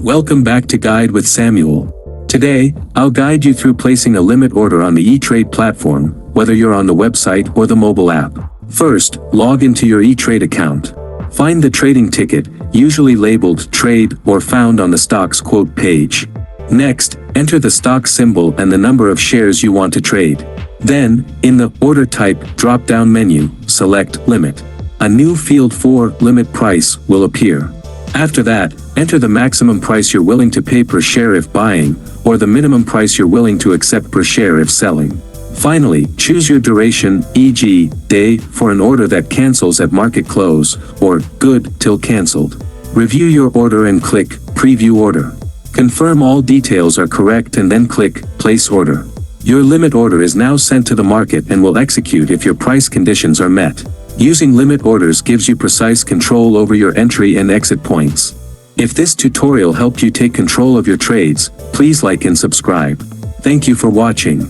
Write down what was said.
Welcome back to Guide with Samuel. Today, I'll guide you through placing a limit order on the ETRADE platform, whether you're on the website or the mobile app. First, log into your ETRADE account. Find the trading ticket, usually labeled Trade or found on the stock's quote page. Next, enter the stock symbol and the number of shares you want to trade. Then, in the Order Type drop-down menu, select Limit. A new field for Limit Price will appear. After that, enter the maximum price you're willing to pay per share if buying, or the minimum price you're willing to accept per share if selling. Finally, choose your duration, e.g., day, for an order that cancels at market close, or good till canceled. Review your order and click Preview Order. Confirm all details are correct and then click Place Order. Your limit order is now sent to the market and will execute if your price conditions are met. Using limit orders gives you precise control over your entry and exit points. If this tutorial helped you take control of your trades, please like and subscribe. Thank you for watching.